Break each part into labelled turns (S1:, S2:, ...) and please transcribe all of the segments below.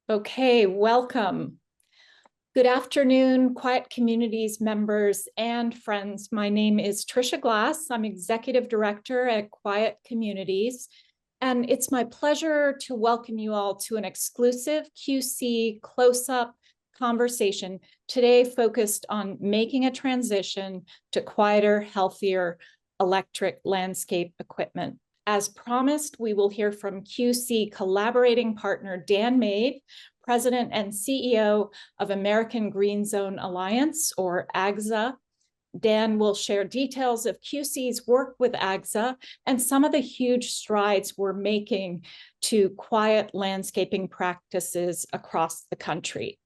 S1: Okay, welcome. Good afternoon, Quiet Communities members and friends. My name is Tricia Glass. I'm Executive Director at Quiet Communities, and it's my pleasure to welcome you all to an exclusive QC close-up conversation today focused on making a transition to quieter, healthier electric landscape equipment. As promised, we will hear from QC collaborating partner Dan Mabe, President and CEO of American Green Zone Alliance, or AGZA. Dan will share details of QC's work with AGZA and some of the huge strides we're making to quiet landscaping practices across the country.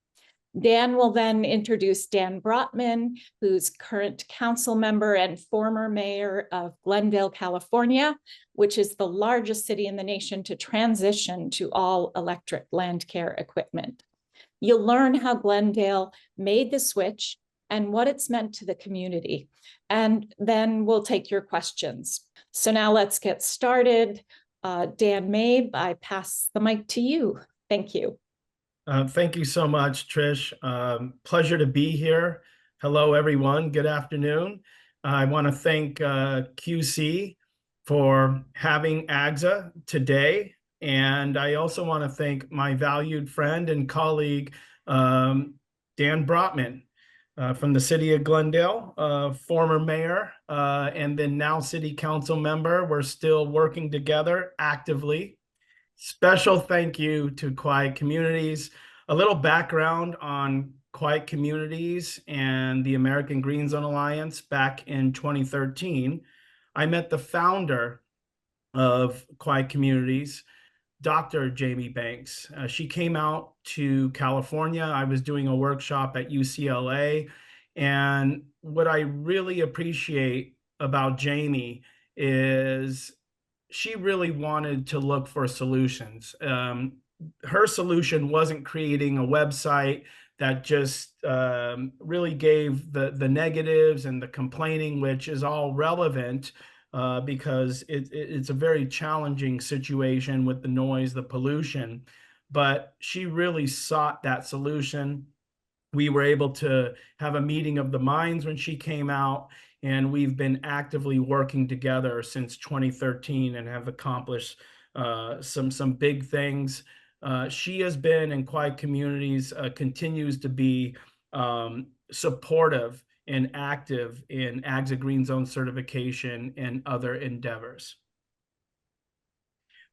S1: Dan will then introduce Dan Brotman, who's current council member and former mayor of Glendale, California, which is the largest city in the nation to transition to all electric land care equipment. You'll learn how Glendale made the switch and what it's meant to the community. And then we'll take your questions. So now let's get started. Dan Mabe, I pass the mic to you. Thank you.
S2: Thank you so much, Trish. Pleasure to be here. Hello, everyone. Good afternoon. I want to thank QC for having AGZA today. And I also want to thank my valued friend and colleague, Dan Brotman, from the city of Glendale, former mayor, and then now city council member. We're still working together actively. Special thank you to Quiet Communities. A little background on Quiet Communities and the American Green Zone Alliance. Back in 2013, I met the founder of Quiet Communities, Dr. Jamie Banks. She came out to California. I was doing a workshop at UCLA. And what I really appreciate about Jamie is she really wanted to look for solutions. Her solution wasn't creating a website that just really gave the negatives and the complaining, which is all relevant because it's a very challenging situation with the noise, the pollution. But she really sought that solution. We were able to have a meeting of the minds when she came out, and we've been actively working together since 2013 and have accomplished some big things. She has been in Quiet Communities, continues to be supportive and active in AGZA Green Zone certification and other endeavors.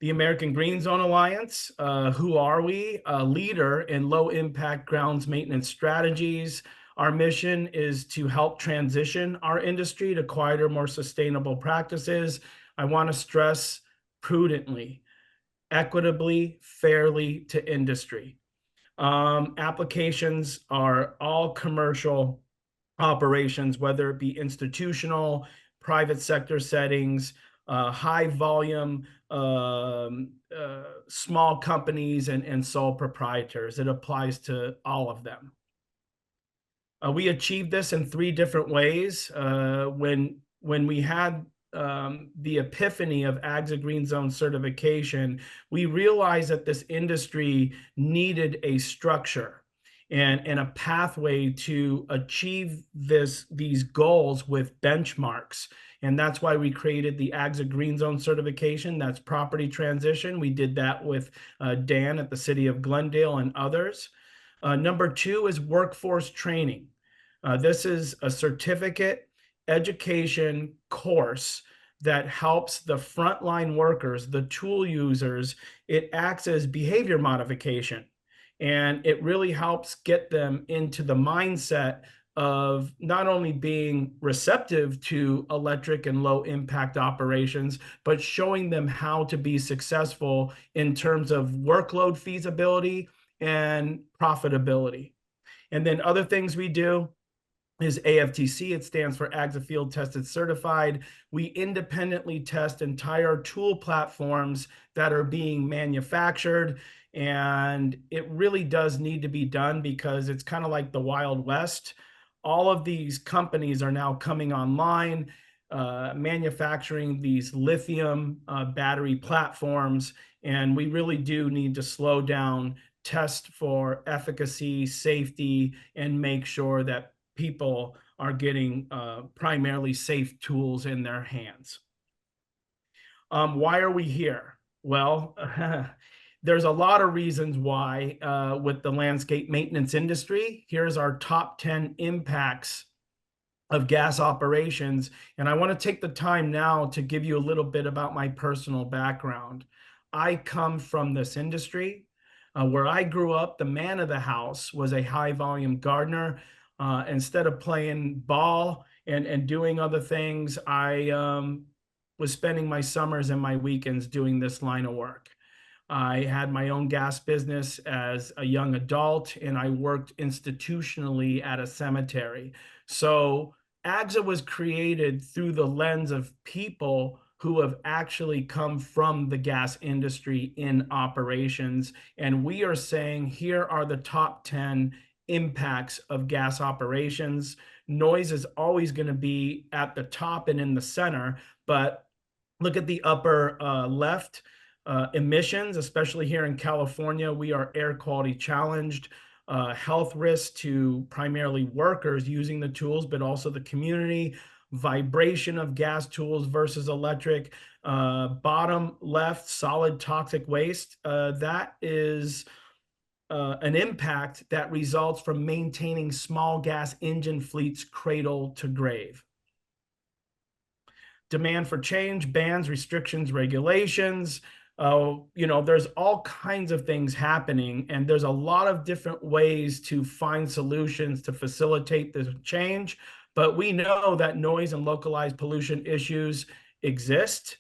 S2: The American Green Zone Alliance, who are we? A leader in low-impact grounds maintenance strategies. Our mission is to help transition our industry to quieter, more sustainable practices. I want to stress prudently, equitably, fairly to industry. Applications are all commercial operations, whether it be institutional, private sector settings, high volume, small companies, and sole proprietors. It applies to all of them. We achieved this in 3 different ways. When we had the epiphany of AGZA Green Zone certification, we realized that this industry needed a structure and a pathway to achieve these goals with benchmarks. And that's why we created the AGZA Green Zone certification. That's property transition. We did that with Dan at the city of Glendale and others. Number 2 is workforce training. This is a certificate education course that helps the frontline workers, the tool users. It acts as behavior modification, and it really helps get them into the mindset of not only being receptive to electric and low impact operations, but showing them how to be successful in terms of workload feasibility and profitability. And then other things we do is AFTC. It stands for AGZA Field Tested Certified. We independently test entire tool platforms that are being manufactured. And it really does need to be done because it's kind of like the Wild West. All of these companies are now coming online, manufacturing these lithium battery platforms. And we really do need to slow down test for efficacy, safety, and make sure that people are getting primarily safe tools in their hands. Why are we here? Well, there's a lot of reasons why with the landscape maintenance industry. Here's our top 10 impacts of gas operations. And I want to take the time now to give you a little bit about my personal background. I come from this industry. Where I grew up, the man of the house was a high volume gardener. Instead of playing ball and doing other things, I was spending my summers and my weekends doing this line of work. I had my own gas business as a young adult, and I worked institutionally at a cemetery. So AGZA was created through the lens of people who have actually come from the gas industry in operations. And we are saying here are the top 10 impacts of gas operations. Noise is always going to be at the top and in the center, but look at the upper left. Emissions, especially here in California, we are air quality challenged. Health risks to primarily workers using the tools, but also the community. Vibration of gas tools versus electric. Bottom left, solid toxic waste. That is an impact that results from maintaining small gas engine fleets cradle to grave. Demand for change, bans, restrictions, regulations. There's all kinds of things happening, and there's a lot of different ways to find solutions to facilitate this change. But we know that noise and localized pollution issues exist.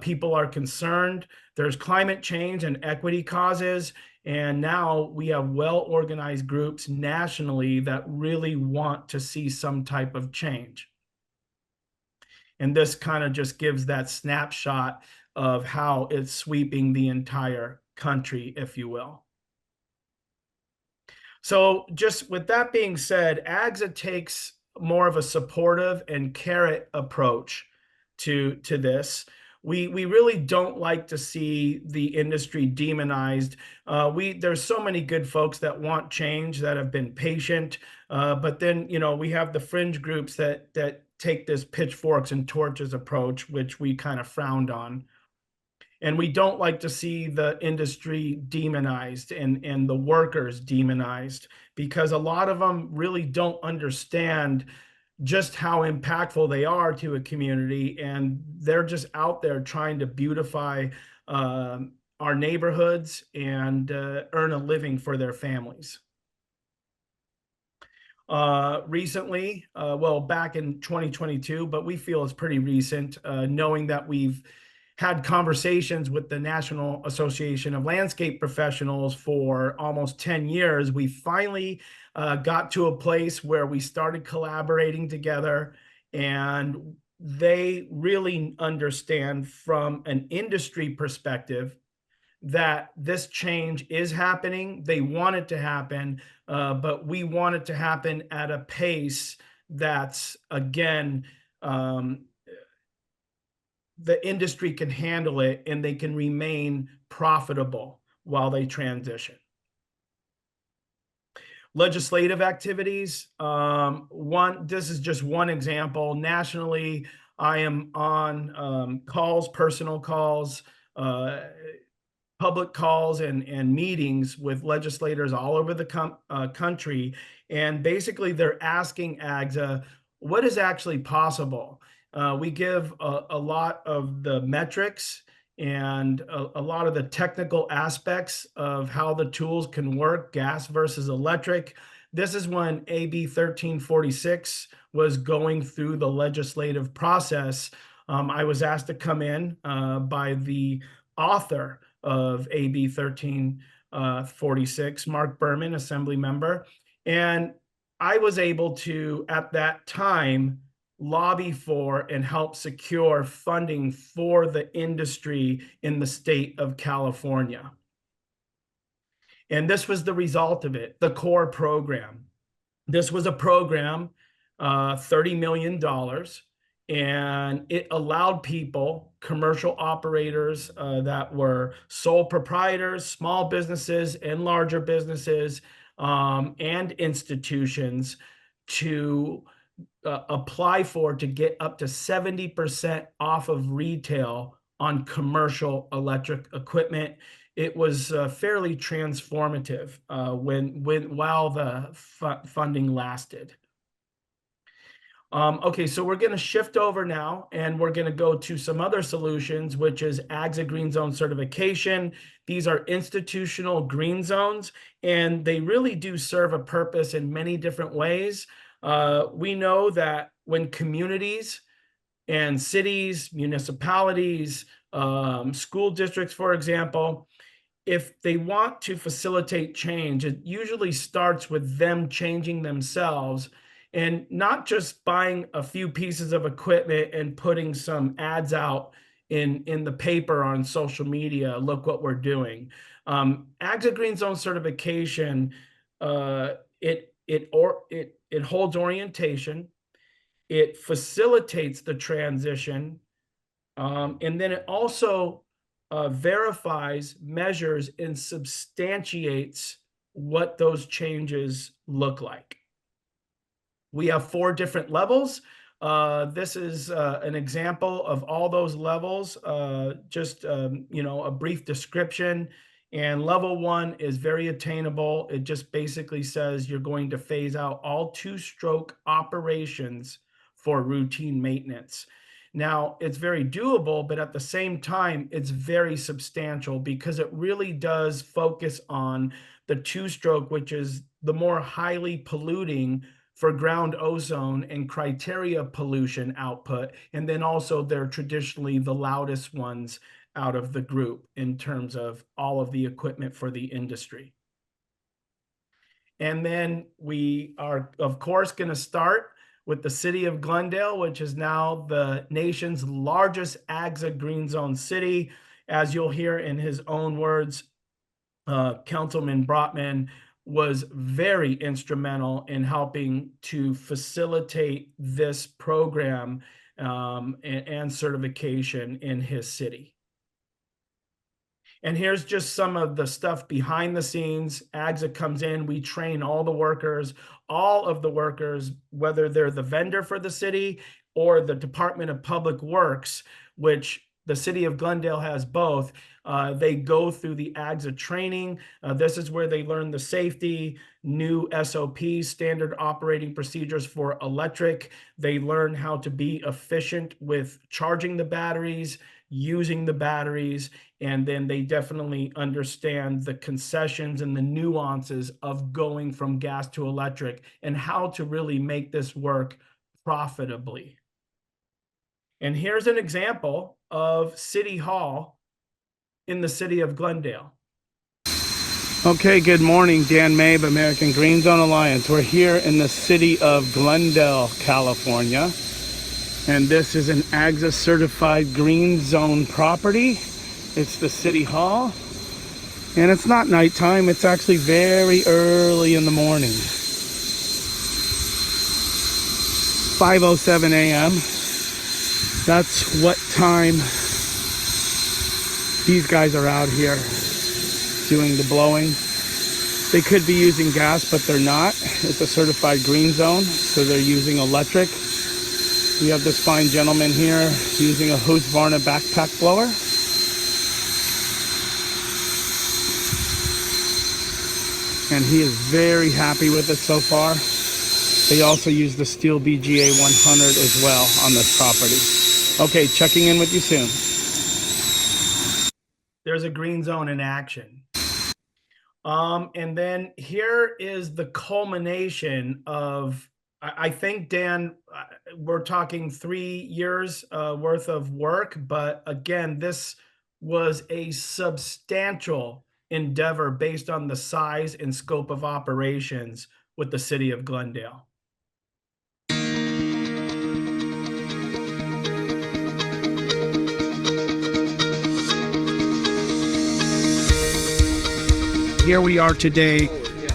S2: People are concerned. There's climate change and equity causes. And now we have well-organized groups nationally that really want to see some type of change. And this kind of just gives that snapshot of how it's sweeping the entire country, if you will. So just with that being said, AGZA takes more of a supportive and carrot approach to this. We really don't like to see the industry demonized. There's so many good folks that want change, that have been patient, but then we have the fringe groups that take this pitchforks and torches approach, which we kind of frowned on. And we don't like to see the industry demonized and the workers demonized, because a lot of them really don't understand just how impactful they are to a community, and they're just out there trying to beautify our neighborhoods and earn a living for their families. Recently, well, back in 2022, but we feel it's pretty recent, knowing that we've had conversations with the National Association of Landscape Professionals for almost 10 years. We finally got to a place where we started collaborating together, and they really understand from an industry perspective that this change is happening. They want it to happen, but we want it to happen at a pace that's, again, the industry can handle it and they can remain profitable while they transition. Legislative activities. This is just one example. Nationally, I am on personal calls, public calls and meetings with legislators all over the country. And basically they're asking AGZA, what is actually possible? We give a lot of the metrics and a lot of the technical aspects of how the tools can work, gas versus electric. This is when AB 1346 was going through the legislative process. I was asked to come in by the author of AB 1346, Mark Berman, Assembly member. And I was able to, at that time, lobby for and help secure funding for the industry in the state of California. And this was the result of it, the core program. This was a program, $30 million. And it allowed people, commercial operators that were sole proprietors, small businesses and larger businesses, and institutions to apply for to get up to 70% off of retail on commercial electric equipment. It was fairly transformative while the funding lasted. Okay, so we're going to shift over now and we're going to go to some other solutions, which is AGZA Green Zone certification. These are institutional green zones, and they really do serve a purpose in many different ways. We know that when communities and cities, municipalities, school districts, for example, if they want to facilitate change, it usually starts with them changing themselves and not just buying a few pieces of equipment and putting some ads out in the paper on social media. Look what we're doing. AGZA Green Zone certification, it holds orientation, it facilitates the transition, and then it also verifies, measures, and substantiates what those changes look like. We have 4 different levels. This is an example of all those levels, just a brief description. And level 1 is very attainable. It just basically says you're going to phase out all 2-stroke operations for routine maintenance. Now, it's very doable, but at the same time, it's very substantial because it really does focus on the 2-stroke, which is the more highly polluting for ground ozone and criteria pollution output. And then also they're traditionally the loudest ones out of the group in terms of all of the equipment for the industry. And then we are, of course, going to start with the city of Glendale, which is now the nation's largest AGZA Green Zone city. As you'll hear in his own words, Councilman Brotman was very instrumental in helping to facilitate this program and certification in his city. And here's just some of the stuff behind the scenes. AGZA comes in, we train all of the workers, whether they're the vendor for the city or the Department of Public Works, which the city of Glendale has both. They go through the AGZA training. This is where they learn the safety, new SOPs, standard operating procedures for electric. They learn how to be efficient with charging the batteries, using the batteries, and then they definitely understand the concessions and the nuances of going from gas to electric and how to really make this work profitably. And here's an example of City Hall in the city of Glendale. Okay, good morning. Dan Mabe, American Green Zone Alliance. We're here in the city of Glendale, California. And this is an AGZA certified green zone property. It's the City Hall. And it's not nighttime, it's actually very early in the morning. 5:07 a.m. That's what time these guys are out here doing the blowing. They could be using gas, but they're not. It's a certified green zone, so they're using electric. We have this fine gentleman here using a Husqvarna backpack blower. And he is very happy with it so far. They also use the Steel BGA 100 as well on this property. Okay, checking in with you soon. There's a green zone in action. And then here is the culmination of, I think, Dan, we're talking 3 years worth of work, but again, this was a substantial endeavor based on the size and scope of operations with the city of Glendale. Here we are today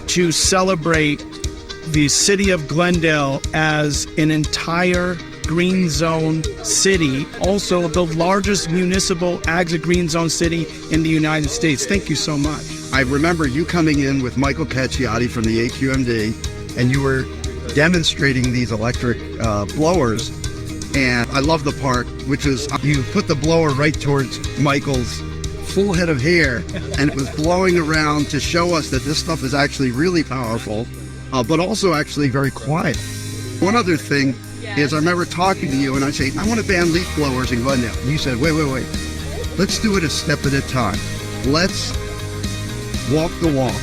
S2: to celebrate the city of Glendale as an entire
S3: green zone city, also the largest municipal AGZA green zone city in the United States. Thank you so much.
S4: I remember you coming in with Michael Cacciati from the AQMD, and you were demonstrating these electric blowers. And I love the part, which is you put the blower right towards Michael's full head of hair, and it was blowing around to show us that this stuff is actually really powerful, but also actually very quiet. One other thing is I remember talking to you and I say, I want to ban leaf blowers in Glendale. And you said, wait. Let's do it a step at a time. Let's walk the walk,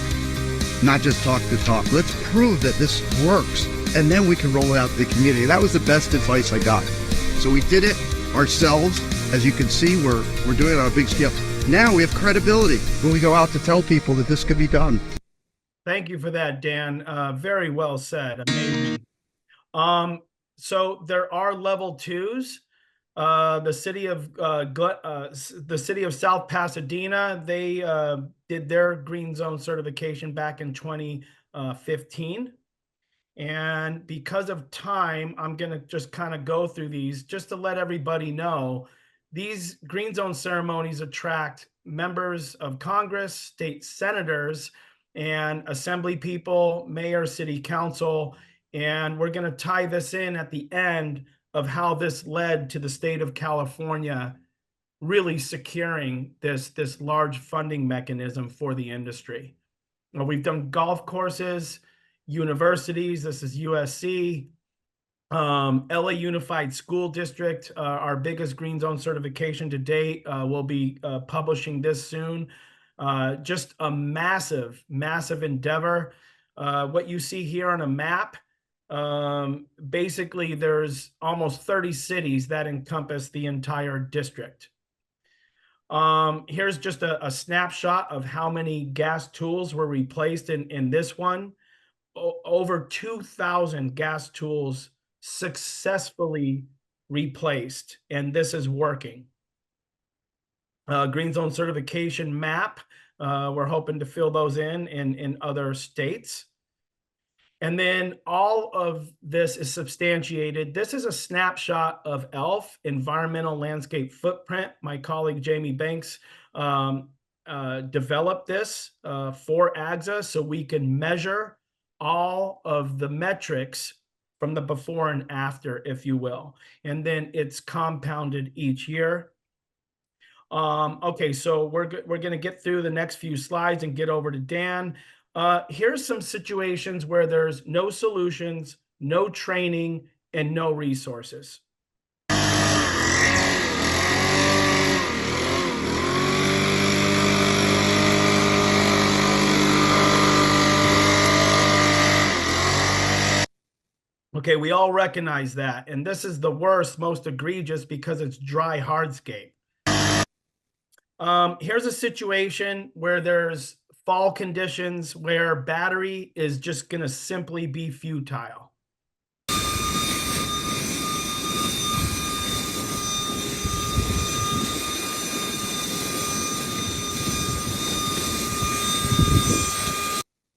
S4: not just talk the talk. Let's prove that this works, and then we can roll it out to the community. That was the best advice I got. So we did it ourselves. As you can see, we're doing it on a big scale. Now we have credibility when we go out to tell people that this could be done.
S2: Thank you for that, Dan. Very well said. Amazing. So there are level twos. The city of South Pasadena, they did their green zone certification back in 2015. And because of time, I'm going to just kind of go through these just to let everybody know these green zone ceremonies attract members of Congress, state senators, and assembly people, mayor, city council. And we're going to tie this in at the end of how this led to the state of California really securing this large funding mechanism for the industry. Well, we've done golf courses, universities. This is USC, LA Unified School District, our biggest green zone certification to date. We'll be publishing this soon. Just a massive endeavor. What you see here on a map, basically there's almost 30 cities that encompass the entire district. Here's just a snapshot of how many gas tools were replaced in this one. Over 2,000 gas tools successfully replaced, and this is working. Green zone certification map. We're hoping to fill those in other states. And then all of this is substantiated. This is a snapshot of ELF, Environmental Landscape Footprint. My colleague Jamie Banks developed this for AGZA so we can measure all of the metrics from the before and after, if you will. And then it's compounded each year. Okay, so we're going to get through the next few slides and get over to Dan. Here's some situations where there's no solutions, no training, and no resources. Okay, we all recognize that. And this is the worst, most egregious because it's dry hardscape. Here's a situation where there's fall conditions where battery is just going to simply be futile.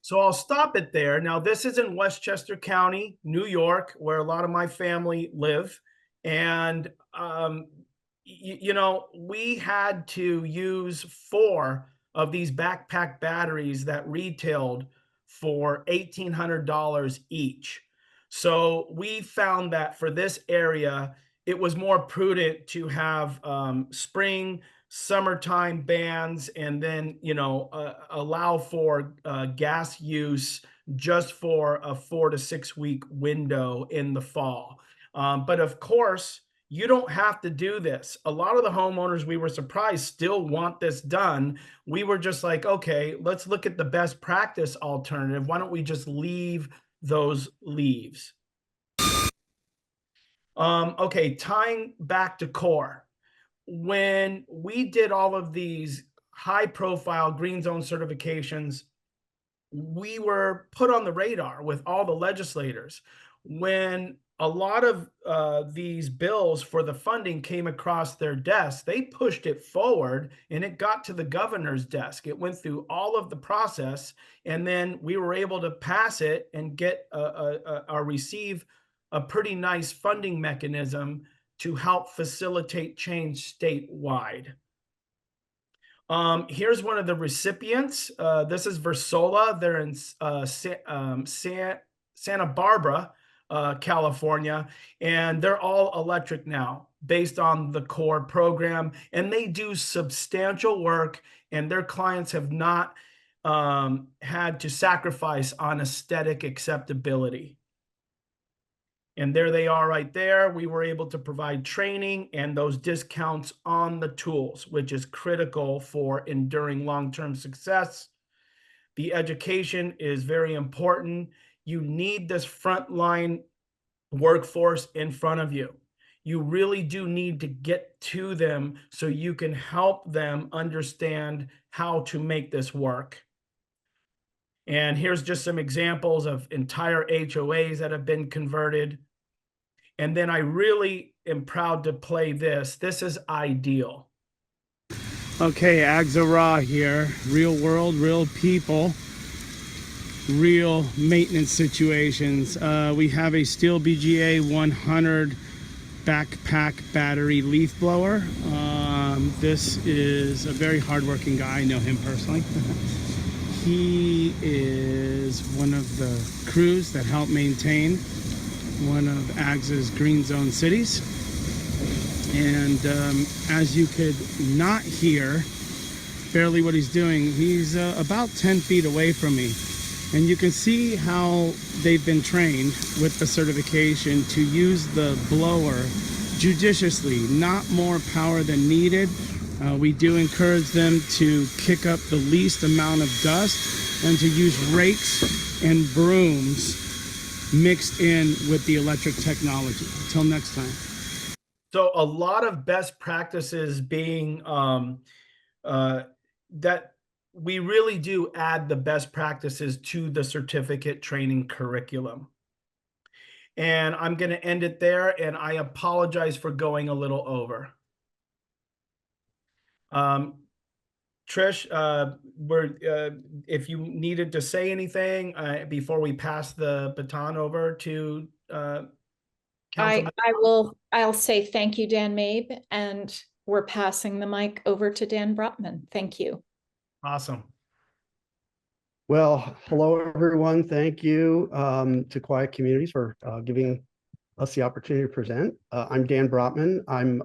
S2: So I'll stop it there. Now, this is in Westchester County, New York, where a lot of my family live. And, you know, we had to use 4 of these backpack batteries that retailed for $1,800 each. So we found that for this area, it was more prudent to have spring, summertime bans, and then, you know, allow for gas use just for a 4 to 6 week window in the fall. But of course, you don't have to do this. A lot of the homeowners, we were surprised, still want this done. We were just like, okay, let's look at the best practice alternative. Why don't we just leave those leaves? Okay, tying back to core. When we did all of these high profile green zone certifications, we were put on the radar with all the legislators. When a lot of these bills for the funding came across their desk, they pushed it forward and it got to the governor's desk. It went through all of the process, and then we were able to pass it and get or receive a pretty nice funding mechanism to help facilitate change statewide. Here's one of the recipients. This is Versola. They're in Santa Barbara, California, and they're all electric now based on the core program, and they do substantial work, and their clients have not had to sacrifice on aesthetic acceptability. And there they are right there. We were able to provide training and those discounts on the tools, which is critical for enduring long-term success. The education is very important. You need this frontline workforce in front of you. You really do need to get to them so you can help them understand how to make this work. And here's just some examples of entire HOAs that have been converted. And then I really am proud to play this. This is ideal.
S3: Okay, AGZA here. Real world, real people, real maintenance situations. We have a Steel BGA 100 backpack battery leaf blower. This is a very hardworking guy. I know him personally. He is one of the crews that help maintain one of AGZA's green zone cities. And as you could not hear barely what he's doing, he's about 10 feet away from me. And you can see how they've been trained with the certification to use the blower judiciously, not more power than needed. We do encourage them to kick up the least amount of dust and to use rakes and brooms mixed in with the electric technology. Until next time.
S2: So a lot of best practices being that we really do add the best practices to the certificate training curriculum. And I'm going to end it there, and I apologize for going a little over. Trish, if you needed to say anything before we pass the baton over to
S1: I'll say thank you, Dan Mabe, and we're passing the mic over to Dan Brotman. Thank you.
S2: Awesome.
S5: Well, hello, everyone. Thank you to Quiet Communities for giving us the opportunity to present. I'm Dan Brotman. I'm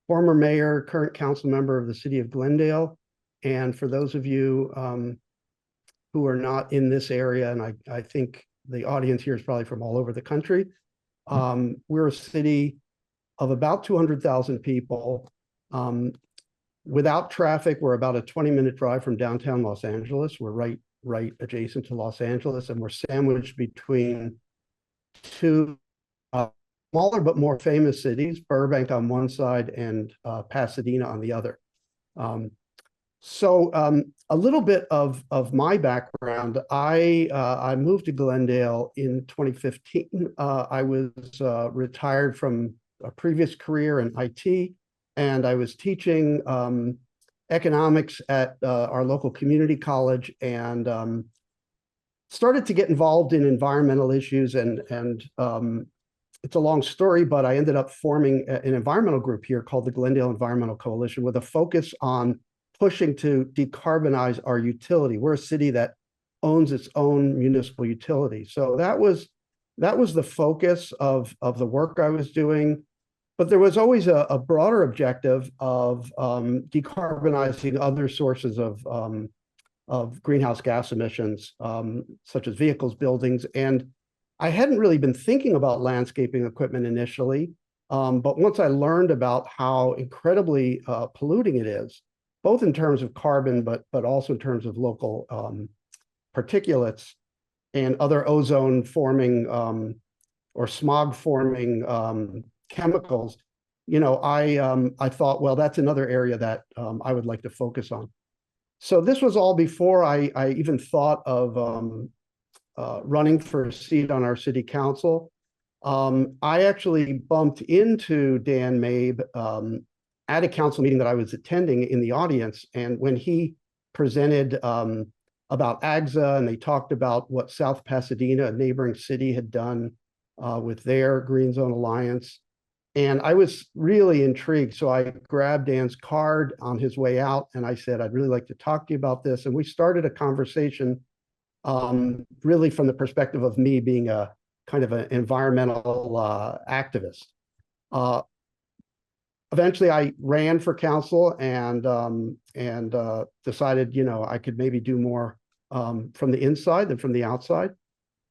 S5: former mayor, current council member of the city of Glendale. And for those of you who are not in this area, and I think the audience here is probably from all over the country, we're a city of about 200,000 people. Without traffic, we're about a 20-minute drive from downtown Los Angeles. We're right adjacent to Los Angeles, and we're sandwiched between two smaller but more famous cities, Burbank on one side and Pasadena on the other. So a little bit of my background. I moved to Glendale in 2015. I was retired from a previous career in IT, and I was teaching economics at our local community college, and started to get involved in environmental issues. And it's a long story, but I ended up forming an environmental group here called the Glendale Environmental Coalition, with a focus on pushing to decarbonize our utility. We're a city that owns its own municipal utility. So that was the focus of the work I was doing. But there was always a broader objective of decarbonizing other sources of greenhouse gas emissions, such as vehicles, buildings. And I hadn't really been thinking about landscaping equipment initially. But once I learned about how incredibly polluting it is, both in terms of carbon, but also in terms of local particulates and other ozone forming or smog forming chemicals, I thought, well, that's another area that I would like to focus on. So this was all before I even thought of running for a seat on our city council. I actually bumped into Dan Mabe at a council meeting that I was attending in the audience. And when he presented about AGZA, and they talked about what South Pasadena, a neighboring city, had done with their Green Zone Alliance. And I was really intrigued. So I grabbed Dan's card on his way out and I said, I'd really like to talk to you about this. And we started a conversation really from the perspective of me being a kind of an environmental activist. Eventually I ran for council and decided, I could maybe do more from the inside than from the outside.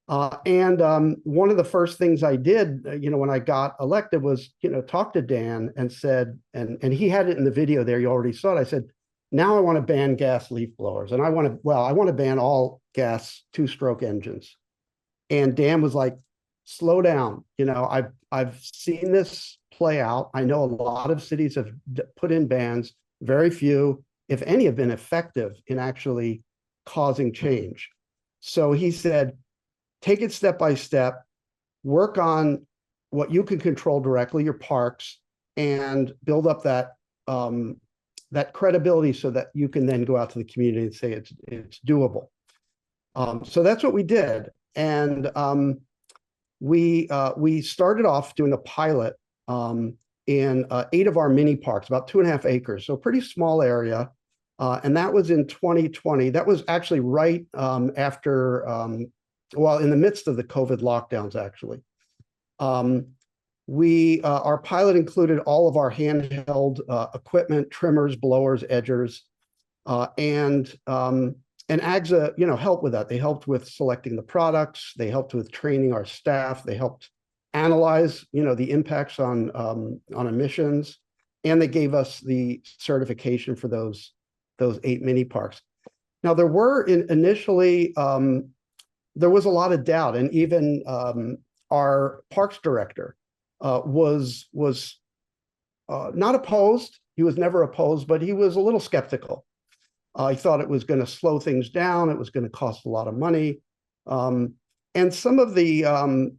S5: One of the first things I did, when I got elected was, talk to Dan and said, and he had it in the video there, you already saw it. I said, now I want to ban gas leaf blowers. And I want to ban all gas two-stroke engines. And Dan was like, slow down. I've seen this play out. I know a lot of cities have put in bans. Very few, if any, have been effective in actually causing change. So he said, take it step by step, work on what you can control directly, your parks, and build up that that credibility so that you can then go out to the community and say it's doable. So that's what we did. And we started off doing a pilot in 8 of our mini parks, about 2.5 acres, so a pretty small area. And that was in 2020. That was actually right after, in the midst of the COVID lockdowns, actually. Our pilot included all of our handheld equipment, trimmers, blowers, edgers, and AGZA, helped with that. They helped with selecting the products. They helped with training our staff. They helped analyze, the impacts on emissions, and they gave us the certification for those 8 mini parks. Now, there were initially there was a lot of doubt, and even our parks director was not opposed. He was never opposed, but he was a little skeptical. He thought it was going to slow things down. It was going to cost a lot of money, and some of the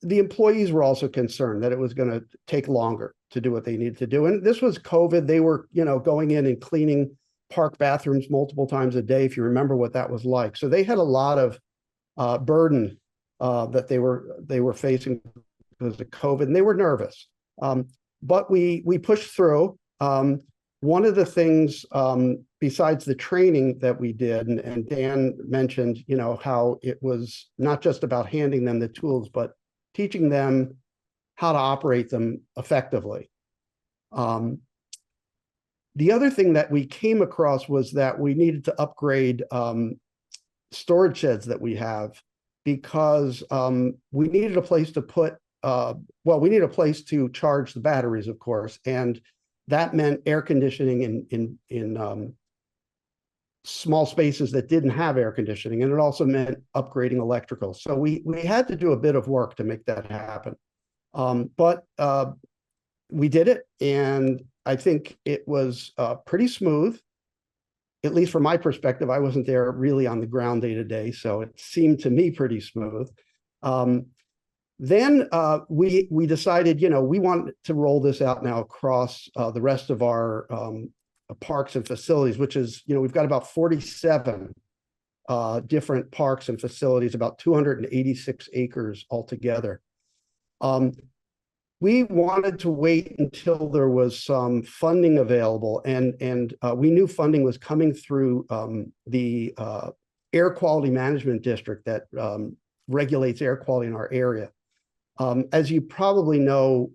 S5: employees were also concerned that it was going to take longer to do what they needed to do. And this was COVID. They were, going in and cleaning park bathrooms multiple times a day, if you remember what that was like. So they had a lot of burden that they were facing because of COVID, and they were nervous. But we pushed through. One of the things, besides the training that we did, and Dan mentioned, how it was not just about handing them the tools, but teaching them how to operate them effectively. The other thing that we came across was that we needed to upgrade storage sheds that we have, because we needed a place to put, we needed a place to charge the batteries, of course, and that meant air conditioning in small spaces that didn't have air conditioning, and it also meant upgrading electrical. So we had to do a bit of work to make that happen, but we did it, and I think it was pretty smooth. At least from my perspective, I wasn't there really on the ground day to day, so it seemed to me pretty smooth. Then we decided, we wanted to roll this out now across the rest of our parks and facilities, which is, we've got about 47 different parks and facilities, about 286 acres altogether. We wanted to wait until there was some funding available, and we knew funding was coming through the Air Quality Management District that regulates air quality in our area. As you probably know,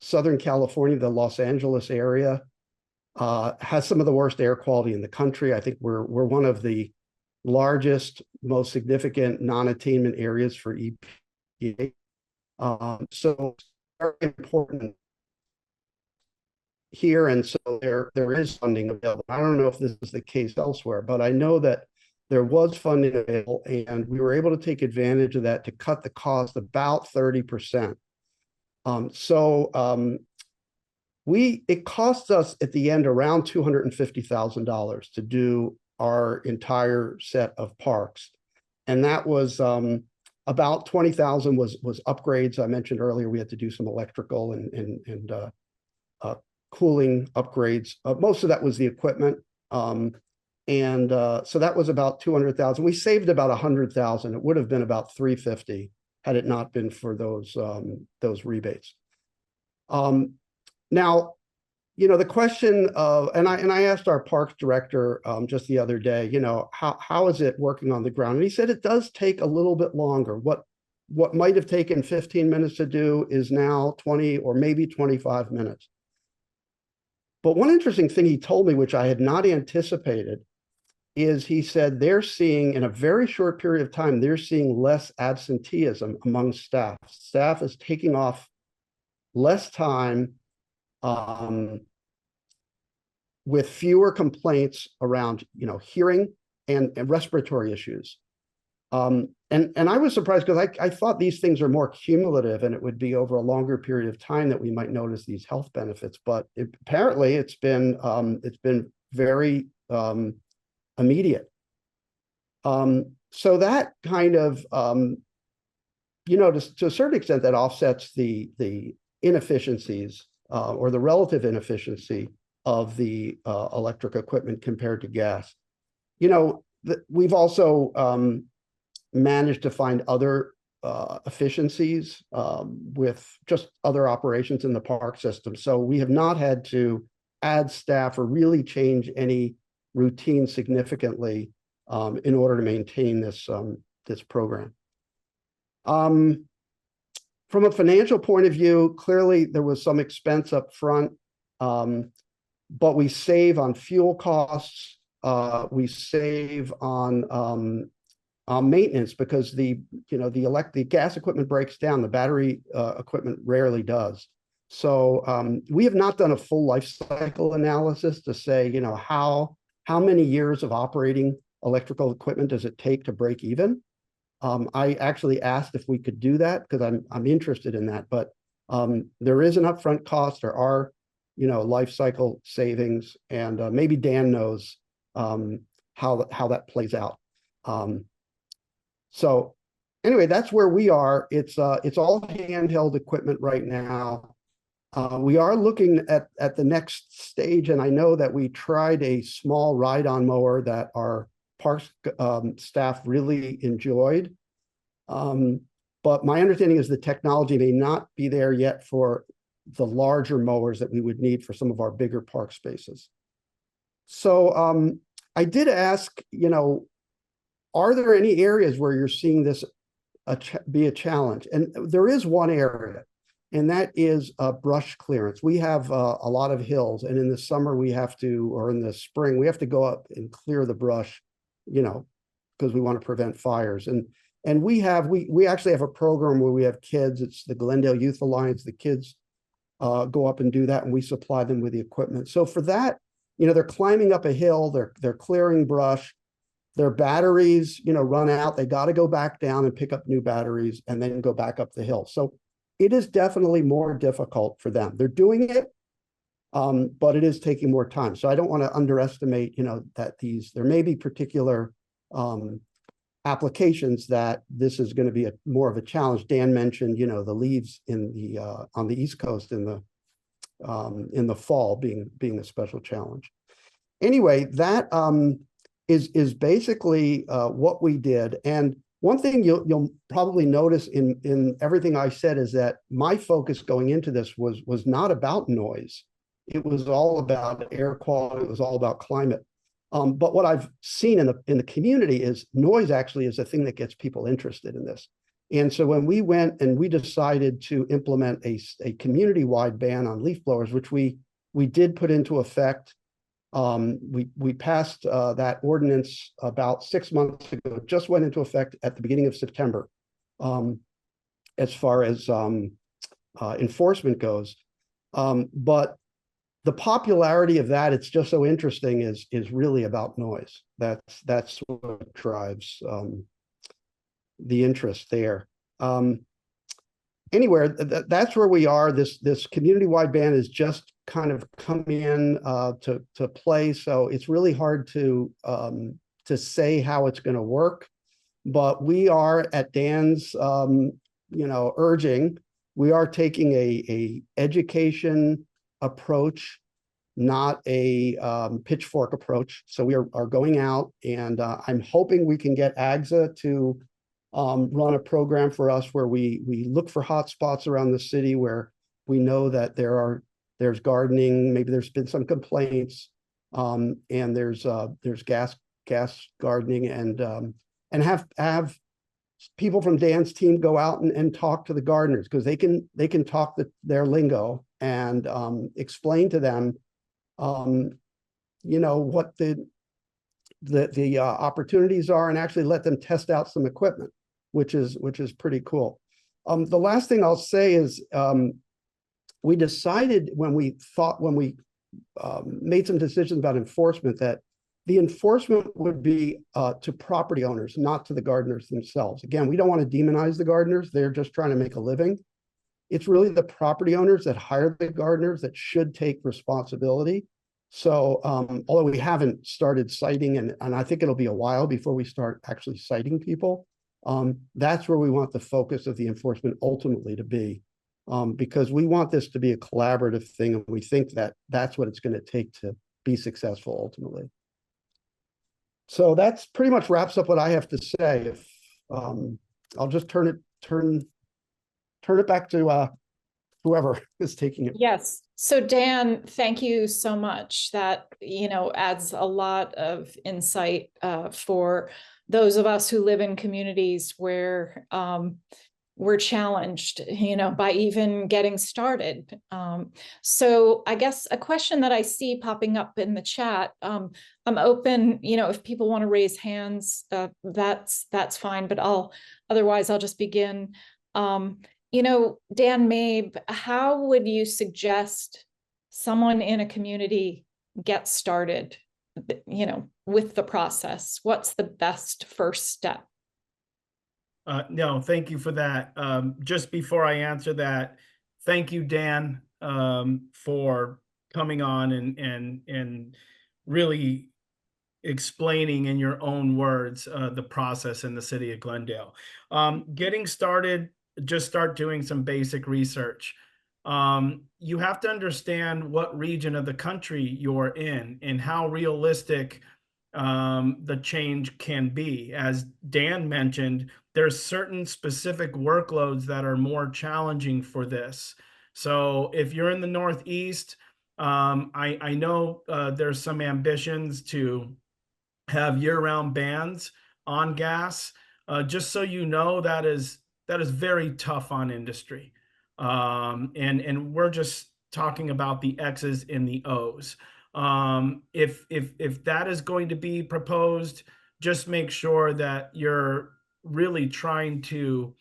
S5: Southern California, the Los Angeles area, has some of the worst air quality in the country. I think we're one of the largest, most significant non-attainment areas for EPA. So very important here, and so there is funding available. I don't know if this is the case elsewhere, but I know that there was funding available, and we were able to take advantage of that to cut the cost about 30%. It cost us at the end around $250,000 to do our entire set of parks, and that was about 20,000 was upgrades. I mentioned earlier we had to do some electrical and cooling upgrades. Most of that was the equipment, so that was about 200,000. We saved about 100,000. It would have been about 350 had it not been for those rebates. Now, the question of, and I asked our parks director just the other day, how is it working on the ground? And he said it does take a little bit longer. What might have taken 15 minutes to do is now 20 or maybe 25 minutes. But one interesting thing he told me, which I had not anticipated, is he said they're seeing, in a very short period of time, they're seeing less absenteeism among staff. Staff is taking off less time with fewer complaints around, hearing and respiratory issues. And I was surprised because I thought these things are more cumulative and it would be over a longer period of time that we might notice these health benefits. But apparently it's been very immediate. So that kind of, to a certain extent, that offsets the inefficiencies or the relative inefficiency of the electric equipment compared to gas. We've also managed to find other efficiencies with just other operations in the park system. So we have not had to add staff or really change any routine significantly in order to maintain this program. From a financial point of view, clearly there was some expense up front, but we save on fuel costs. We save on maintenance because the gas equipment breaks down. The battery equipment rarely does. So we have not done a full life cycle analysis to say, how many years of operating electrical equipment does it take to break even? I actually asked if we could do that because I'm interested in that, but there is an upfront cost. There are, life cycle savings, and maybe Dan knows how that plays out. So anyway, that's where we are. It's all handheld equipment right now. We are looking at the next stage, and I know that we tried a small ride-on mower that our parks staff really enjoyed. But my understanding is the technology may not be there yet for the larger mowers that we would need for some of our bigger park spaces. So I did ask, are there any areas where you're seeing this be a challenge? And there is one area, and that is brush clearance. We have a lot of hills, and in the summer we have to, or in the spring, we have to go up and clear the brush, because we want to prevent fires. And we actually have a program where we have kids. It's the Glendale Youth Alliance. The kids go up and do that, and we supply them with the equipment. So for that, they're climbing up a hill, they're clearing brush, their batteries, run out. They got to go back down and pick up new batteries and then go back up the hill. So it is definitely more difficult for them. They're doing it, but it is taking more time. So I don't want to underestimate, that there may be particular applications that this is going to be more of a challenge. Dan mentioned, the leaves on the East Coast in the fall being a special challenge. Anyway, that is basically what we did. And one thing you'll probably notice in everything I said is that my focus going into this was not about noise. It was all about air quality. It was all about climate. But what I've seen in the community is noise actually is a thing that gets people interested in this. And so when we went and we decided to implement a community-wide ban on leaf blowers, which we did put into effect, we passed that ordinance about 6 months ago. It just went into effect at the beginning of September, as far as enforcement goes. But the popularity of that, it's just so interesting, is really about noise. That's what drives the interest there. Anyway, that's where we are. This community-wide ban is just kind of come in to play, so it's really hard to say how it's going to work. But we are, at Dan's urging, we are taking a education approach, not a pitchfork approach. So we are going out, and I'm hoping we can get AGZA to run a program for us where we look for hot spots around the city where we know that there's gardening, maybe there's been some complaints, and there's gas gardening, and have people from Dan's team go out and talk to the gardeners, because they can talk their lingo and explain to them, what the opportunities are, and actually let them test out some equipment, which is pretty cool. The last thing I'll say is, we decided when we made some decisions about enforcement, that the enforcement would be to property owners, not to the gardeners themselves. Again, we don't want to demonize the gardeners. They're just trying to make a living. It's really the property owners that hire the gardeners that should take responsibility. So although we haven't started citing, and I think it'll be a while before we start actually citing people, that's where we want the focus of the enforcement ultimately to be, because we want this to be a collaborative thing, and we think that that's what it's going to take to be successful ultimately. So that's pretty much wraps up what I have to say. If I'll just turn it back to whoever is taking it.
S1: Yes. So Dan, thank you so much. That, adds a lot of insight for those of us who live in communities where we're challenged, by even getting started. So I guess a question that I see popping up in the chat, I'm open, if people want to raise hands, that's fine, but otherwise I'll just begin. Dan, Mabe, how would you suggest someone in a community get started, with the process? What's the best first step?
S2: No, thank you for that. Just before I answer that, thank you, Dan, for coming on and really explaining in your own words the process in the city of Glendale. Getting started, just start doing some basic research. You have to understand what region of the country you're in and how realistic the change can be. As Dan mentioned, there's certain specific workloads that are more challenging for this. So if you're in the Northeast, I know there's some ambitions to have year-round bans on gas. Just so you know, that is very tough on industry. And we're just talking about the X's and the O's. If that is going to be proposed, just make sure that you're really trying to,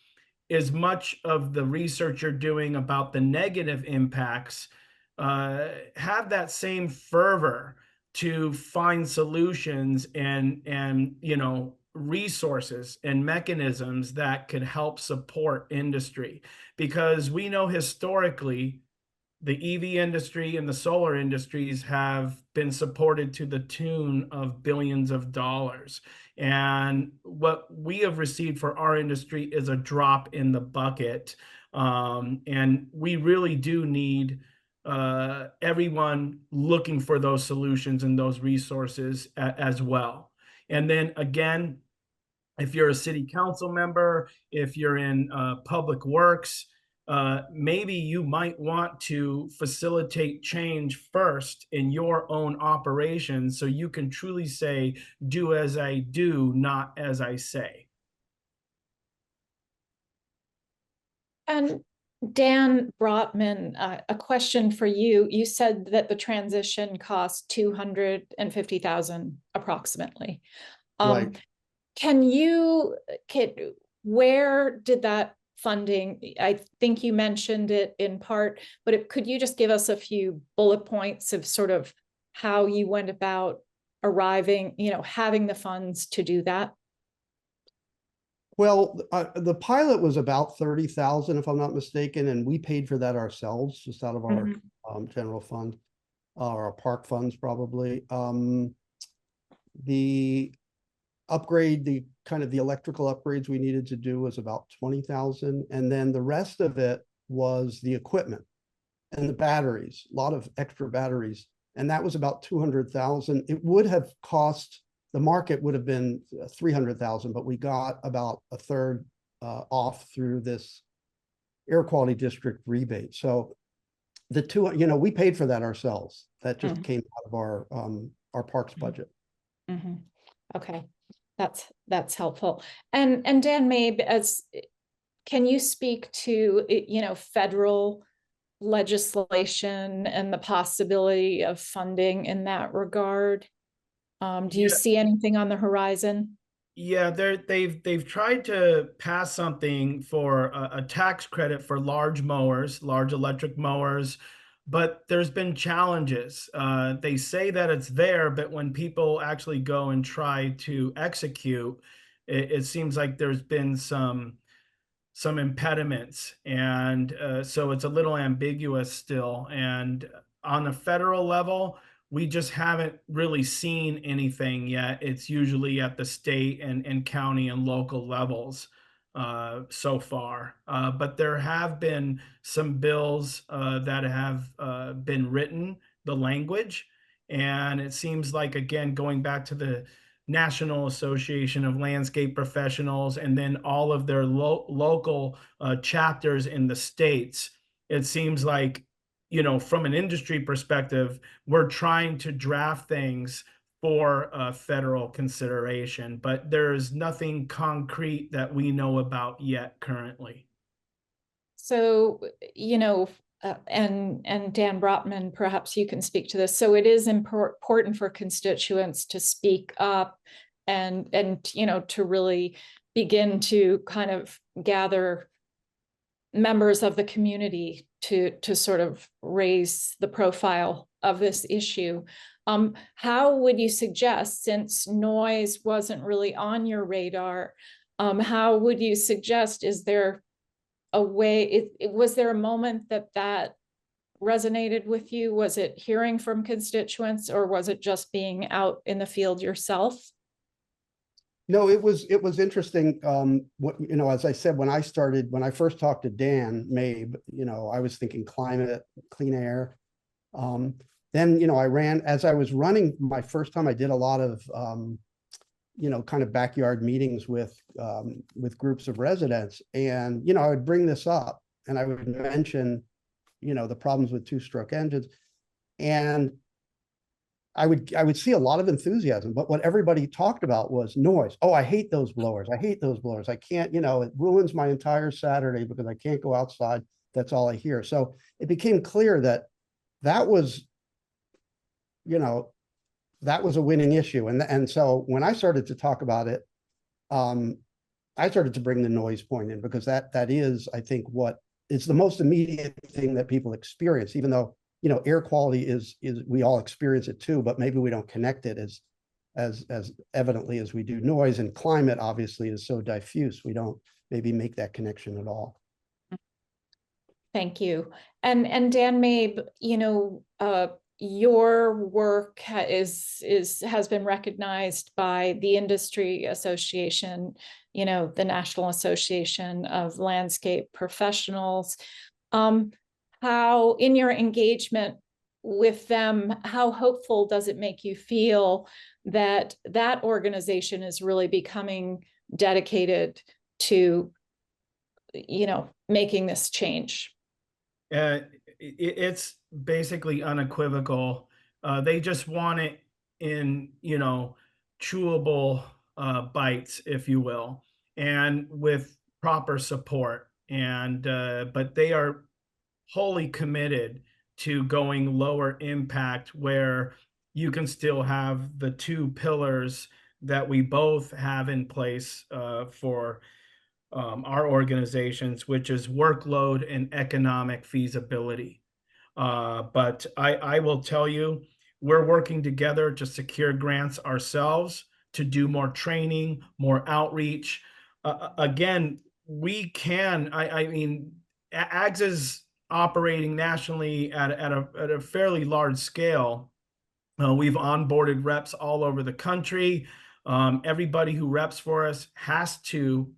S2: as much of the research you're doing about the negative impacts, have that same fervor to find solutions and resources and mechanisms that could help support industry, because we know historically the EV industry and the solar industries have been supported to the tune of billions of dollars. And what we have received for our industry is a drop in the bucket. And we really do need everyone looking for those solutions and those resources as well. And then again, if you're a city council member, if you're in public works, maybe you might want to facilitate change first in your own operations, so you can truly say, do as I do, not as I say.
S1: And Dan Brotman, a question for you. You said that the transition cost $250,000 approximately.
S5: Right.
S1: Where did that funding, I think you mentioned it in part, but could you just give us a few bullet points of sort of how you went about arriving, having the funds to do that?
S5: Well, the pilot was about 30,000, if I'm not mistaken, and we paid for that ourselves, just out of our general fund, or our park funds probably. The upgrade, the electrical upgrades we needed to do was about 20,000, and then the rest of it was the equipment and the batteries, a lot of extra batteries, and that was about 200,000. It would have cost the market would have been 300,000, but we got about a third off through this air quality district rebate. So the two, you know, we paid for that ourselves. That just came out of our parks budget.
S1: Okay, that's helpful. And Dan Mabe, can you speak to, you know, federal legislation and the possibility of funding in that regard? Do you see anything on the horizon?
S2: Yeah, they've tried to pass something for a tax credit for large mowers, large electric mowers, but there's been challenges. They say that it's there, but when people actually go and try to execute, it seems like there's been some impediments, and so it's a little ambiguous still. And on the federal level, we just haven't really seen anything yet. It's usually at the state and county and local levels so far. But there have been some bills that have been written, the language, and it seems like, again, going back to the National Association of Landscape Professionals and then all of their local chapters in the states, it seems like, you know, from an industry perspective, we're trying to draft things for federal consideration, but there's nothing concrete that we know about yet currently.
S1: So, you know, and Dan Brotman, perhaps you can speak to this. So it is important for constituents to speak up and you know, to really begin to kind of gather members of the community to sort of raise the profile of this issue. How would you suggest, since noise wasn't really on your radar, how would you suggest, is there a way, was there a moment that resonated with you? Was it hearing from constituents, or was it just being out in the field yourself?
S5: No, it was interesting. What, you know, as I said, when I first talked to Dan Mabe, you know, I was thinking climate, clean air. Then, you know, as I was running my first time, I did a lot of, you know, kind of backyard meetings with groups of residents. And, you know, I would bring this up and I would mention, you know, the problems with two-stroke engines. And I would see a lot of enthusiasm, but what everybody talked about was noise. Oh, I hate those blowers. I hate those blowers. I can't, you know, it ruins my entire Saturday because I can't go outside. That's all I hear. So it became clear that was, you know, that was a winning issue. And so when I started to talk about it, I started to bring the noise point in, because that is, I think, what is the most immediate thing that people experience, even though, you know, air quality is we all experience it too, but maybe we don't connect it as evidently as we do noise. And climate obviously is so diffuse, we don't maybe make that connection at all.
S1: Thank you. And Dan Mabe, you know, your work has been recognized by the industry association, you know, the National Association of Landscape Professionals. How, in your engagement with them, how hopeful does it make you feel that that organization is really becoming dedicated to, you know, making this change?
S2: It's basically unequivocal. They just want it in, you know, chewable bites, if you will, and with proper support. And but they are wholly committed to going lower impact, where you can still have the two pillars that we both have in place for our organizations, which is workload and economic feasibility. But I will tell you, we're working together to secure grants ourselves, to do more training, more outreach. Again, we can, I mean, AGZA's operating nationally at a fairly large scale. We've onboarded reps all over the country. Everybody who reps for us has to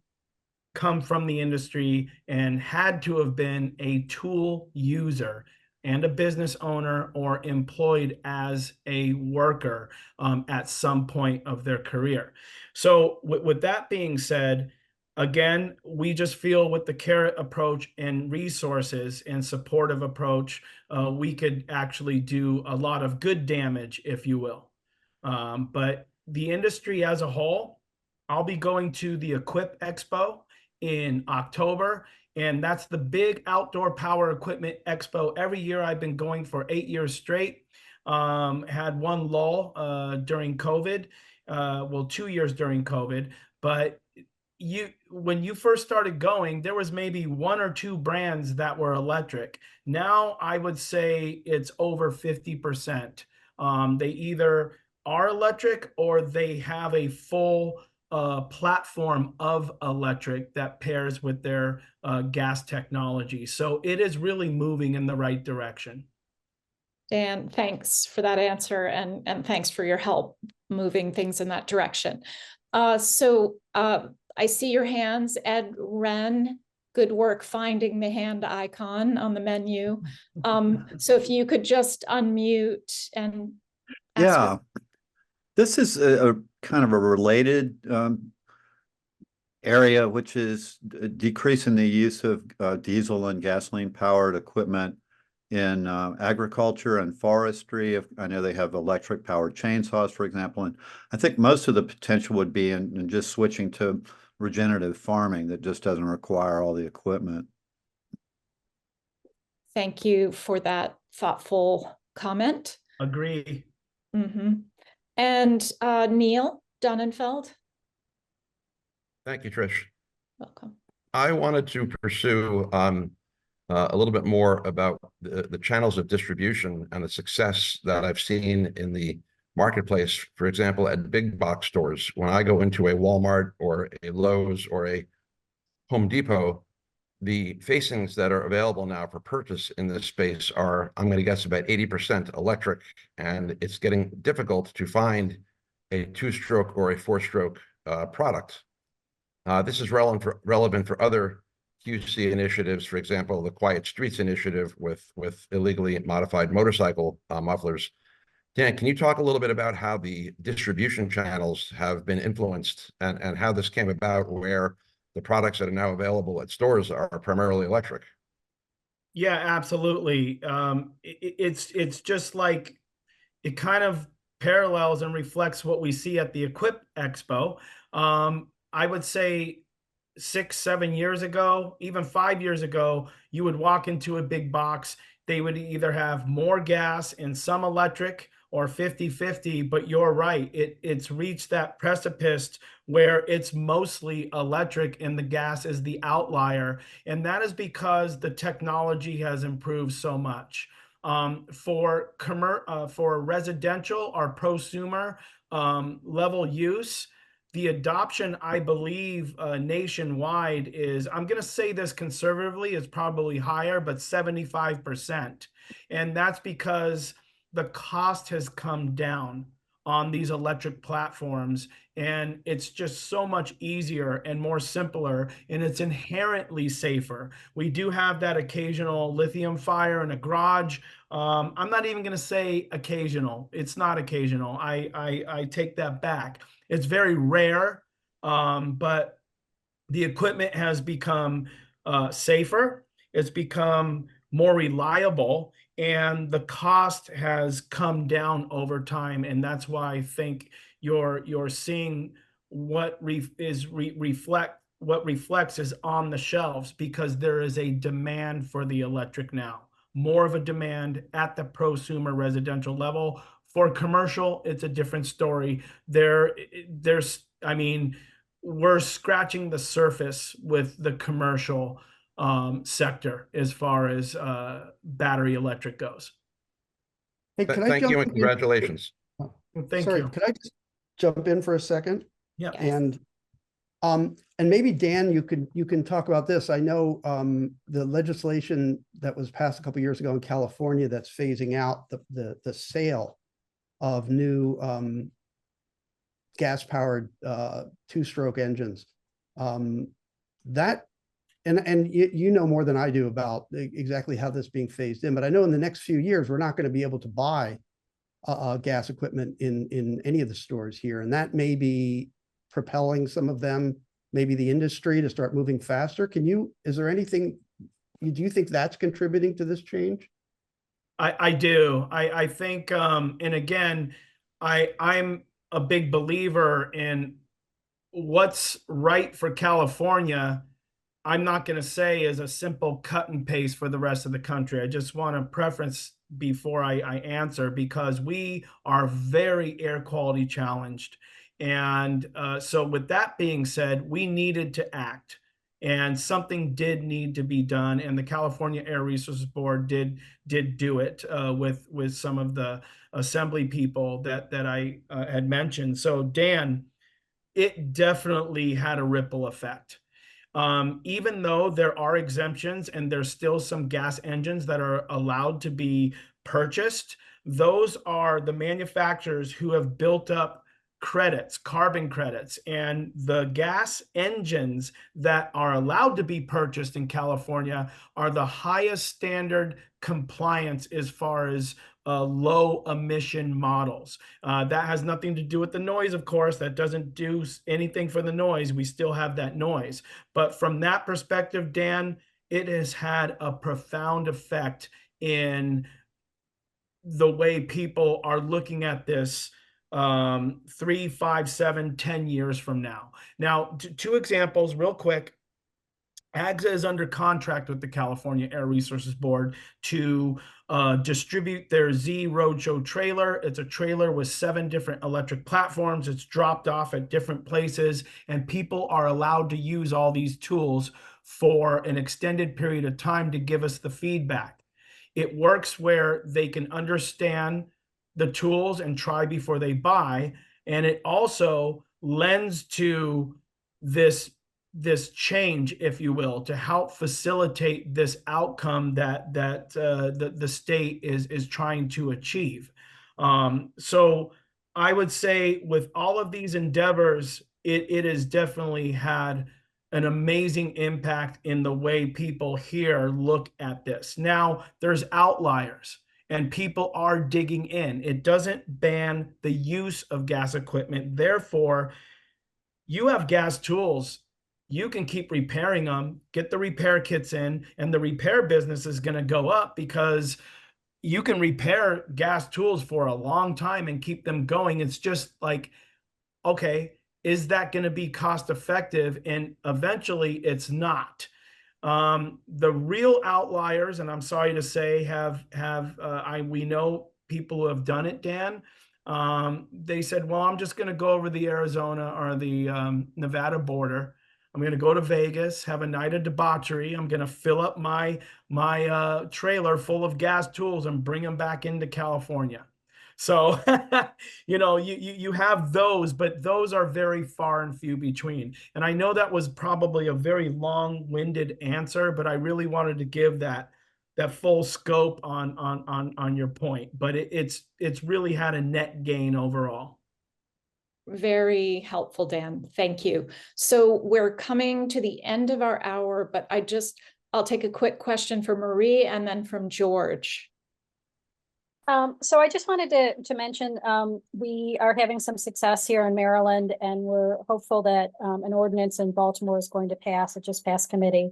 S2: come from the industry and had to have been a tool user. and a business owner or employed as a worker at some point of their career. So with that being said, again, we just feel with the carrot approach and resources and supportive approach, we could actually do a lot of good damage, if you will. But the industry as a whole, I'll be going to the Equip Expo in October, and that's the big outdoor power equipment expo. Every year I've been going for 8 years straight. Had one lull during COVID, well, 2 years during COVID, but when you first started going, there was maybe 1 or 2 brands that were electric. Now I would say it's over 50%. They either are electric or they have a full platform of electric that pairs with their gas technology. So it is really moving in the right direction.
S1: Dan, thanks for that answer, and thanks for your help moving things in that direction. I see your hands, Ed Wren. Good work finding the hand icon on the menu. So if you could just unmute and ask
S6: Yeah, this is a kind of a related area, which is decreasing the use of diesel and gasoline powered equipment in agriculture and forestry. I know they have electric powered chainsaws, for example, and I think most of the potential would be in just switching to regenerative farming that just doesn't require all the equipment.
S1: Thank you for that thoughtful comment.
S2: Agree.
S1: Mm-hmm. And Neil Dunnenfeld.
S7: Thank you, Trish.
S1: Welcome.
S7: I wanted to pursue a little bit more about the channels of distribution and the success that I've seen in the marketplace. For example, at big box stores, when I go into a Walmart or a Lowe's or a Home Depot, the facings that are available now for purchase in this space are, I'm going to guess, about 80% electric, and it's getting difficult to find a 2-stroke or a 4-stroke product. This is relevant for other QC initiatives, for example, the Quiet Streets initiative with illegally modified motorcycle mufflers. Dan, can you talk a little bit about how the distribution channels have been influenced and how this came about, where the products that are now available at stores are primarily electric?
S2: Yeah, absolutely. It's just like it kind of parallels and reflects what we see at the Equip Expo. I would say 6, 7 years ago, even 5 years ago, you would walk into a big box. They would either have more gas and some electric or 50-50, but you're right. It's reached that precipice where it's mostly electric and the gas is the outlier. And that is because the technology has improved so much. For residential or prosumer level use, the adoption, I believe, nationwide is, I'm going to say this conservatively, is probably higher, but 75%. And that's because the cost has come down on these electric platforms, and it's just so much easier and more simpler, and it's inherently safer. We do have that occasional lithium fire in a garage. I'm not even going to say occasional. It's not occasional. I take that back. It's very rare, but the equipment has become safer. It's become more reliable, and the cost has come down over time. And that's why I think you're seeing what reflects is on the shelves, because there is a demand for the electric now. More of a demand at the prosumer residential level. For commercial, it's a different story. I mean, we're scratching the surface with the commercial sector as far as battery electric goes.
S5: Hey, can I
S7: Thank you
S5: jump
S7: and
S5: in?
S7: congratulations.
S2: Thank
S5: Sorry,
S2: you.
S5: could I just jump in for a second?
S2: Yeah.
S1: Yes.
S5: And maybe Dan, you can talk about this. I know the legislation that was passed a couple of years ago in California that's phasing out the sale of new gas-powered 2-stroke engines. That and you know more than I do about exactly how this is being phased in, but I know in the next few years, we're not going to be able to buy gas equipment in any of the stores here. And that may be propelling some of them, maybe the industry, to start moving faster. Is there anything, do you think that's contributing to this change?
S2: I do. I think, and again, I'm a big believer in what's right for California. I'm not going to say is a simple cut and paste for the rest of the country. I just want to preference before I answer, because we are very air quality challenged. And so with that being said, we needed to act. And something did need to be done, and the California Air Resources Board did do it with some of the assembly people that I had mentioned. So Dan, it definitely had a ripple effect. Even though there are exemptions and there's still some gas engines that are allowed to be purchased, those are the manufacturers who have built up credits, carbon credits, and the gas engines that are allowed to be purchased in California are the highest standard compliance as far as low emission models. That has nothing to do with the noise, of course. That doesn't do anything for the noise. We still have that noise. But from that perspective, Dan, it has had a profound effect in the way people are looking at this 3, 5, 7, 10 years from now. Now, two examples real quick. AGZA is under contract with the California Air Resources Board to distribute their Z Roadshow trailer. It's a trailer with 7 different electric platforms. It's dropped off at different places, and people are allowed to use all these tools for an extended period of time to give us the feedback. It works where they can understand the tools and try before they buy, and it also lends to this change, if you will, to help facilitate this outcome that the state is trying to achieve. So I would say with all of these endeavors, it has definitely had an amazing impact in the way people here look at this. Now, there's outliers, and people are digging in. It doesn't ban the use of gas equipment. Therefore, you have gas tools, you can keep repairing them, get the repair kits in, and the repair business is going to go up because you can repair gas tools for a long time and keep them going. It's just like, okay, is that going to be cost effective? And eventually it's not. The real outliers, and I'm sorry to say, we know people who have done it, Dan. They said, well, I'm just going to go over the Arizona or the Nevada border. I'm going to go to Vegas, have a night of debauchery. I'm going to fill up my trailer full of gas tools and bring them back into California. So, you have those, but those are very far and few between. And I know that was probably a very long-winded answer, but I really wanted to give that full scope on your point. But it's really had a net gain overall.
S1: Very helpful, Dan. Thank you. So we're coming to the end of our hour, but I'll take a quick question from Marie and then from George.
S8: So I just wanted to mention, we are having some success here in Maryland, and we're hopeful that an ordinance in Baltimore is going to pass. It just passed committee.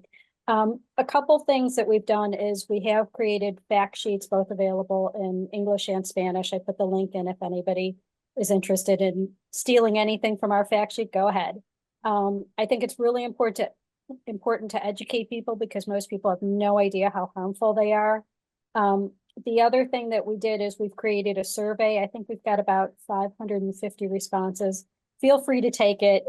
S8: A couple things that we've done is we have created fact sheets, both available in English and Spanish. I put the link in if anybody is interested in stealing anything from our fact sheet, go ahead. I think it's really important to educate people, because most people have no idea how harmful they are. The other thing that we did is we've created a survey. I think we've got about 550 responses. Feel free to take it.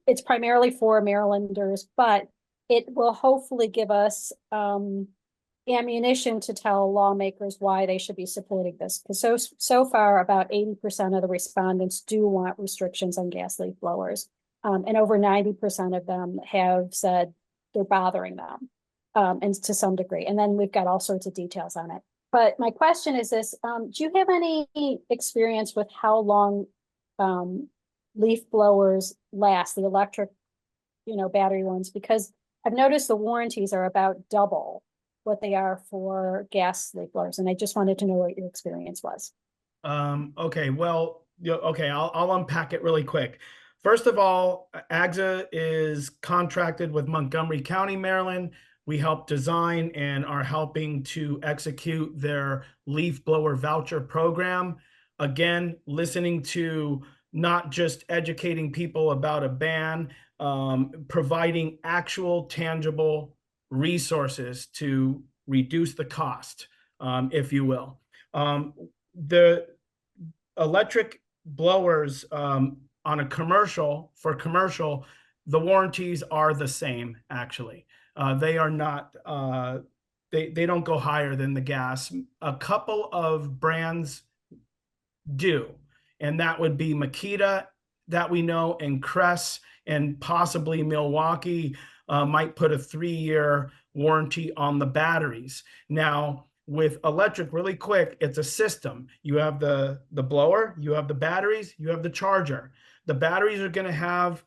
S8: It's primarily for Marylanders, but it will hopefully give us ammunition to tell lawmakers why they should be supporting this. Because so far, about 80% of the respondents do want restrictions on gas leak blowers. And over 90% of them have said they're bothering them. And to some degree, and then we've got all sorts of details on it. But my question is this, do you have any experience with how long leaf blowers last, the electric battery ones? Because I've noticed the warranties are about double what they are for gas leaf blowers, and I just wanted to know what your experience was.
S2: Okay, well, okay, I'll unpack it really quick. First of all, AGZA is contracted with Montgomery County, Maryland. We help design and are helping to execute their leaf blower voucher program. Again, listening to not just educating people about a ban, providing actual tangible resources to reduce the cost, if you will. The electric blowers on a commercial, the warranties are the same, actually. They are not, they don't go higher than the gas. A couple of brands do, and that would be Makita, that we know, and Crest, and possibly Milwaukee might put a 3-year warranty on the batteries. Now, with electric, really quick, it's a system. You have the blower, you have the batteries, you have the charger. The batteries are going to have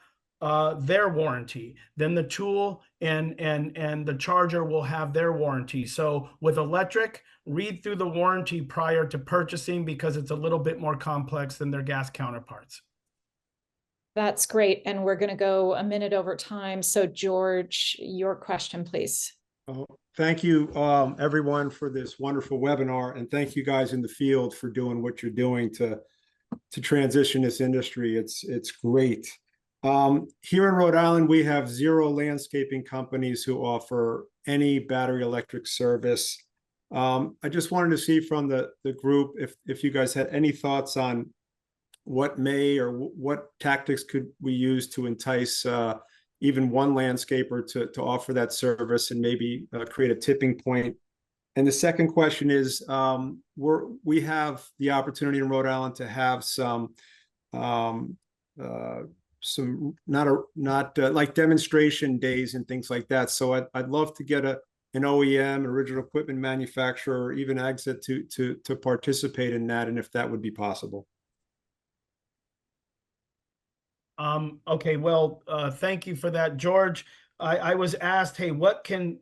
S2: their warranty. Then the tool and the charger will have their warranty. So with electric, read through the warranty prior to purchasing, because it's a little bit more complex than their gas counterparts.
S1: That's great. And we're going to go a minute over time. So George, your question, please.
S9: Thank you, everyone, for this wonderful webinar, and thank you guys in the field for doing what you're doing to transition this industry. It's great. Here in Rhode Island, we have 0 landscaping companies who offer any battery electric service. I just wanted to see from the group if you guys had any thoughts on what what tactics could we use to entice even one landscaper to offer that service, and maybe create a tipping point. And the second question is, we have the opportunity in Rhode Island to have some not like demonstration days and things like that. So I'd love to get an OEM, an original equipment manufacturer, or even AGZA to participate in that, and if that would be possible.
S2: Okay, well, thank you for that, George. I was asked, hey, what can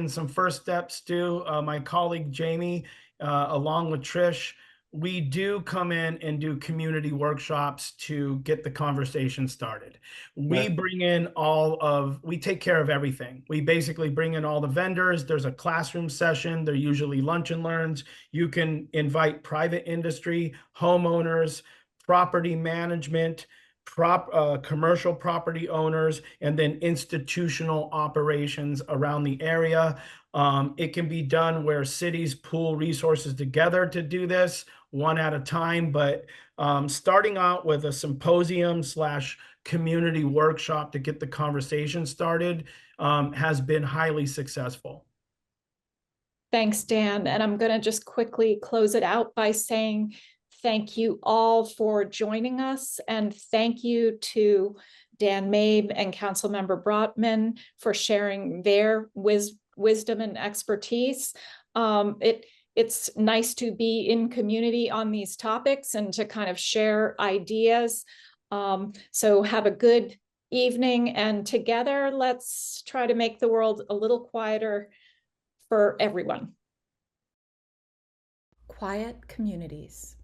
S2: some first steps do? My colleague Jamie, along with Trish, we do come in and do community workshops to get the conversation started. We bring in we take care of everything. We basically bring in all the vendors. There's a classroom session. They're usually lunch and learns. You can invite private industry, homeowners, property management, commercial property owners, and then institutional operations around the area. It can be done where cities pool resources together to do this one at a time, but starting out with a symposium / community workshop to get the conversation started has been highly successful.
S1: Thanks, Dan. And I'm going to just quickly close it out by saying thank you all for joining us, and thank you to Dan Mabe and Councilmember Brotman for sharing their wisdom and expertise. It's nice to be in community on these topics and to kind of share ideas. So have a good evening, and together let's try to make the world a little quieter for everyone. Quiet Communities.